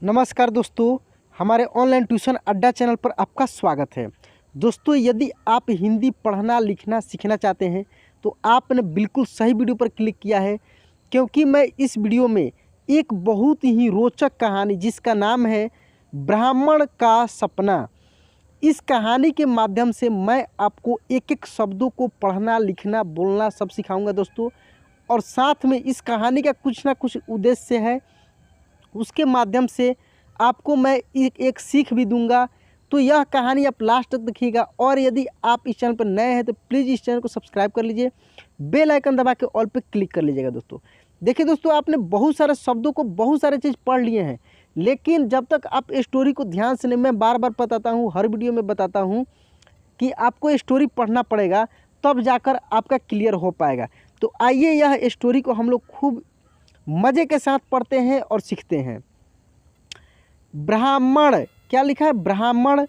नमस्कार दोस्तों, हमारे ऑनलाइन ट्यूशन अड्डा चैनल पर आपका स्वागत है। दोस्तों, यदि आप हिंदी पढ़ना लिखना सीखना चाहते हैं तो आपने बिल्कुल सही वीडियो पर क्लिक किया है, क्योंकि मैं इस वीडियो में एक बहुत ही रोचक कहानी जिसका नाम है ब्राह्मण का सपना। इस कहानी के माध्यम से मैं आपको एक एक शब्दों को पढ़ना लिखना बोलना सब सिखाऊंगा दोस्तों, और साथ में इस कहानी का कुछ ना कुछ उद्देश्य है। उसके माध्यम से आपको मैं एक सीख भी दूंगा। तो यह कहानी आप लास्ट तक देखिएगा, और यदि आप इस चैनल पर नए हैं तो प्लीज़ इस चैनल को सब्सक्राइब कर लीजिए, बेल आइकन दबा के ऑल पे क्लिक कर लीजिएगा। दोस्तों देखिए दोस्तों, आपने बहुत सारे शब्दों को बहुत सारे चीज़ पढ़ लिए हैं, लेकिन जब तक आप स्टोरी को ध्यान से नहीं, मैं बार बार बताता हूँ, हर वीडियो में बताता हूँ कि आपको स्टोरी पढ़ना पड़ेगा, तब जाकर आपका क्लियर हो पाएगा। तो आइए यह स्टोरी को हम लोग खूब मज़े के साथ पढ़ते हैं और सीखते हैं। ब्राह्मण, क्या लिखा है? ब्राह्मण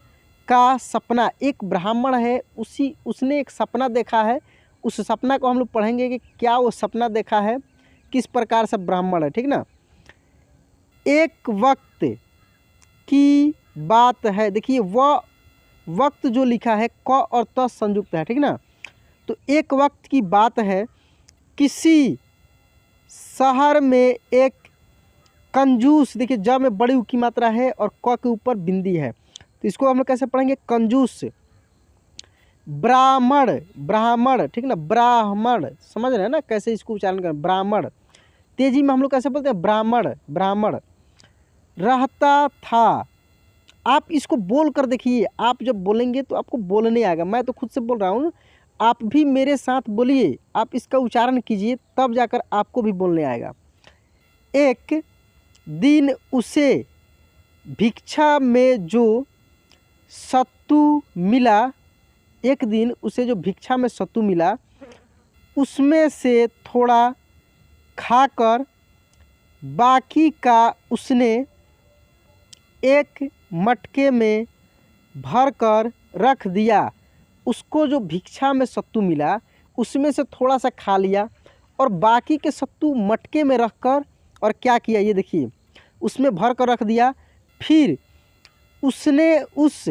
का सपना। एक ब्राह्मण है, उसने एक सपना देखा है। उस सपना को हम लोग पढ़ेंगे कि क्या वो सपना देखा है, किस प्रकार से ब्राह्मण है, ठीक ना। एक वक्त की बात है, देखिए वह वक्त जो लिखा है क और त संयुक्त है, ठीक ना। तो एक वक्त की बात है, किसी शहर में एक कंजूस, देखिए ज में बड़ी ऊ की मात्रा है और क के ऊपर बिंदी है, तो इसको हम लोग कैसे पढ़ेंगे? कंजूस ब्राह्मण, ब्राह्मण, ठीक ना, ब्राह्मण, समझ रहे हैं ना कैसे इसको उच्चारण करें? ब्राह्मण। तेजी में हम लोग कैसे बोलते हैं? ब्राह्मण, ब्राह्मण रहता था। आप इसको बोल कर देखिए, आप जब बोलेंगे तो आपको बोलने आएगा। मैं तो खुद से बोल रहा हूँ, आप भी मेरे साथ बोलिए, आप इसका उच्चारण कीजिए, तब जाकर आपको भी बोलने आएगा। एक दिन उसे भिक्षा में जो सत्तू मिला, एक दिन उसे जो भिक्षा में सत्तू मिला, उसमें से थोड़ा खाकर बाकी का उसने एक मटके में भरकर रख दिया। उसको जो भिक्षा में सत्तू मिला उसमें से थोड़ा सा खा लिया, और बाकी के सत्तू मटके में रखकर और क्या किया, ये देखिए, उसमें भर कर रख दिया। फिर उसने उस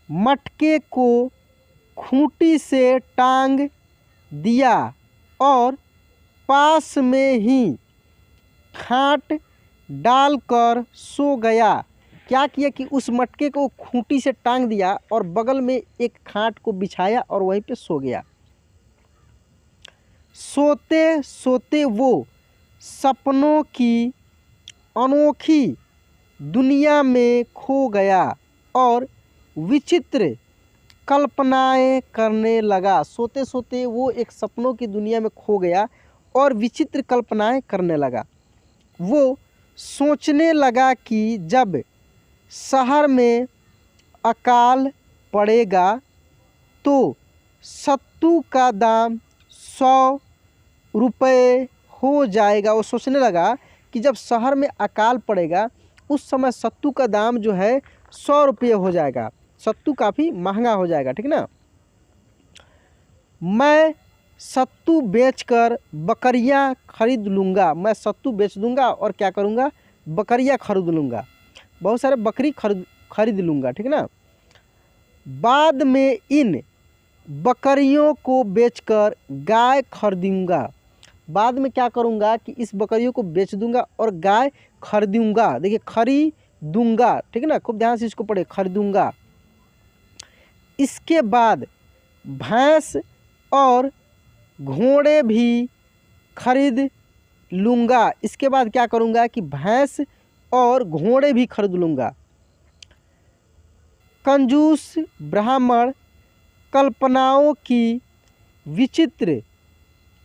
मटके को खूंटी से टांग दिया और पास में ही खाट डालकर सो गया। क्या किया कि उस मटके को खूंटी से टांग दिया और बगल में एक खाट को बिछाया और वहीं पे सो गया। सोते सोते वो सपनों की अनोखी दुनिया में खो गया और विचित्र कल्पनाएं करने लगा। सोते सोते वो एक सपनों की दुनिया में खो गया और विचित्र कल्पनाएं करने लगा। वो सोचने लगा कि जब शहर में अकाल पड़ेगा तो सत्तू का दाम 100 रुपये हो जाएगा। वो सोचने लगा कि जब शहर में अकाल पड़ेगा उस समय सत्तू का दाम जो है 100 रुपये हो जाएगा। सत्तू काफ़ी महंगा हो जाएगा, ठीक ना। मैं सत्तू बेचकर बकरियां खरीद लूँगा। मैं सत्तू बेच दूँगा और क्या करूँगा? बकरियां खरीद लूँगा, बहुत सारे बकरी खरीद लूँगा, ठीक ना। बाद में इन बकरियों को बेचकर गाय खरीदूँगा। बाद में क्या करूँगा कि इस बकरियों को बेच दूँगा और गाय खरीदूँगा। देखिए खरीदूँगा, ठीक है ना, खूब ध्यान से इसको पढ़े, खरीदूँगा। इसके बाद भैंस और घोड़े भी खरीद लूँगा। इसके बाद क्या करूँगा कि भैंस और घोड़े भी खरीद लूँगा। कंजूस ब्राह्मण कल्पनाओं की विचित्र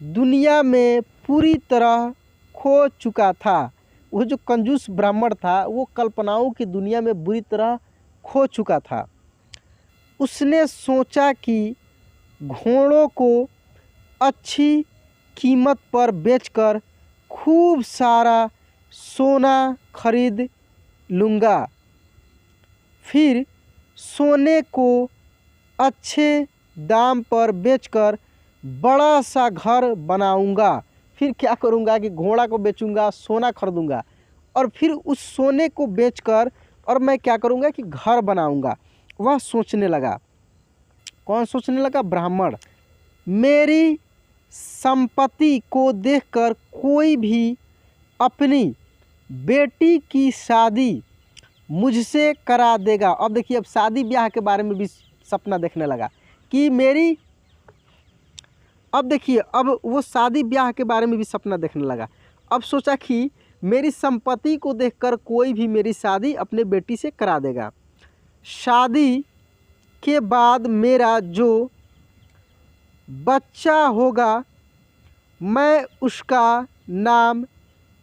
दुनिया में पूरी तरह खो चुका था। वो जो कंजूस ब्राह्मण था वो कल्पनाओं की दुनिया में बुरी तरह खो चुका था। उसने सोचा कि घोड़ों को अच्छी कीमत पर बेचकर खूब सारा सोना खरीद लूँगा, फिर सोने को अच्छे दाम पर बेचकर बड़ा सा घर बनाऊंगा। फिर क्या करूंगा कि घोड़ा को बेचूंगा, सोना खरीदूंगा और फिर उस सोने को बेचकर और मैं क्या करूँगा कि घर बनाऊँगा। वह सोचने लगा। कौन सोचने लगा? ब्राह्मण। मेरी संपत्ति को देखकर कोई भी अपनी बेटी की शादी मुझसे करा देगा। अब देखिए, अब शादी ब्याह के बारे में भी सपना देखने लगा कि मेरी, अब देखिए, अब वो शादी ब्याह के बारे में भी सपना देखने लगा। अब सोचा कि मेरी संपत्ति को देखकर कोई भी मेरी शादी अपने बेटी से करा देगा। शादी के बाद मेरा जो बच्चा होगा मैं उसका नाम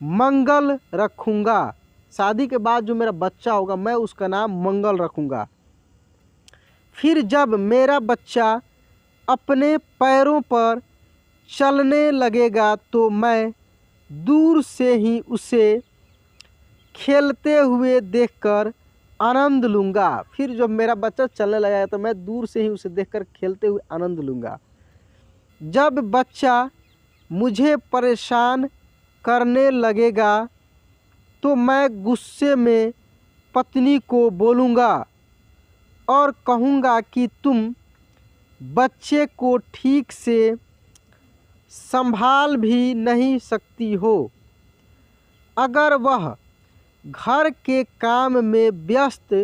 मंगल रखूँगा। शादी के बाद जो मेरा बच्चा होगा मैं उसका नाम मंगल रखूँगा। फिर जब मेरा बच्चा अपने पैरों पर चलने लगेगा तो मैं दूर से ही उसे खेलते हुए देखकर आनंद लूँगा। फिर जब मेरा बच्चा चलने लगेगा तो मैं दूर से ही उसे देखकर खेलते हुए आनंद लूँगा। जब बच्चा मुझे परेशान करने लगेगा तो मैं गुस्से में पत्नी को बोलूँगा और कहूँगा कि तुम बच्चे को ठीक से संभाल भी नहीं सकती हो। अगर वह घर के काम में व्यस्त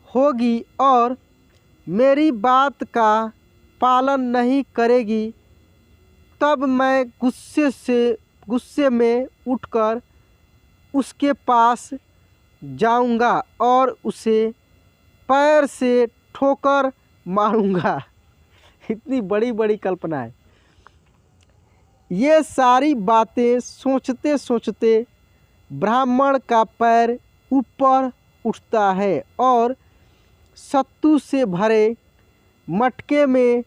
होगी और मेरी बात का पालन नहीं करेगी तब मैं गुस्से में उठकर उसके पास जाऊंगा और उसे पैर से ठोकर मारूंगा। इतनी बड़ी बड़ी कल्पना है। ये सारी बातें सोचते सोचते ब्राह्मण का पैर ऊपर उठता है और सत्तू से भरे मटके में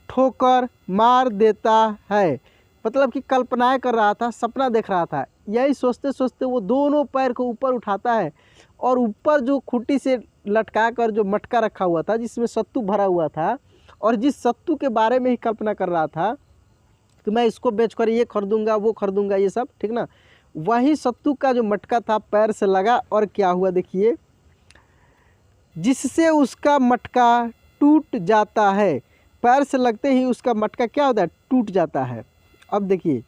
ठोकर मार देता है। मतलब कि कल्पनाएं कर रहा था, सपना देख रहा था। यही सोचते सोचते वो दोनों पैर को ऊपर उठाता है और ऊपर जो खूंटी से लटका कर जो मटका रखा हुआ था जिसमें सत्तू भरा हुआ था और जिस सत्तू के बारे में ही कल्पना कर रहा था कि मैं इसको बेचकर ये खरीदूंगा वो खरीदूंगा ये सब, ठीक ना, वही सत्तू का जो मटका था पैर से लगा और क्या हुआ देखिए, जिससे उसका मटका टूट जाता है। पैर से लगते ही उसका मटका क्या होता है? टूट जाता है। अब देखिए,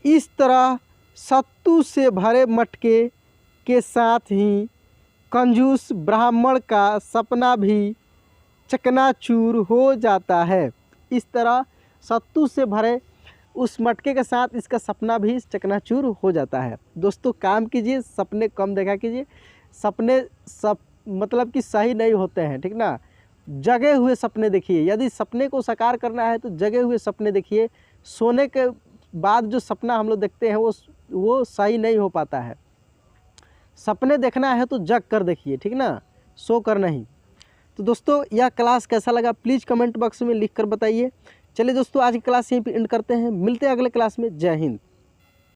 इस तरह सत्तू से भरे मटके के साथ ही कंजूस ब्राह्मण का सपना भी चकनाचूर हो जाता है। इस तरह सत्तू से भरे उस मटके के साथ इसका सपना भी चकनाचूर हो जाता है। दोस्तों, काम कीजिए, सपने कम देखा कीजिए। सपने मतलब कि सही नहीं होते हैं, ठीक ना। जगे हुए सपने देखिए। यदि सपने को साकार करना है तो जगे हुए सपने देखिए। सोने के बाद जो सपना हम लोग देखते हैं वो सही नहीं हो पाता है। सपने देखना है तो जग कर देखिए, ठीक ना, सो कर नहीं। तो दोस्तों, यह क्लास कैसा लगा प्लीज़ कमेंट बॉक्स में लिख कर बताइए। चलिए दोस्तों, आज की क्लास यहीं पे एंड करते हैं। मिलते हैं अगले क्लास में। जय हिंद।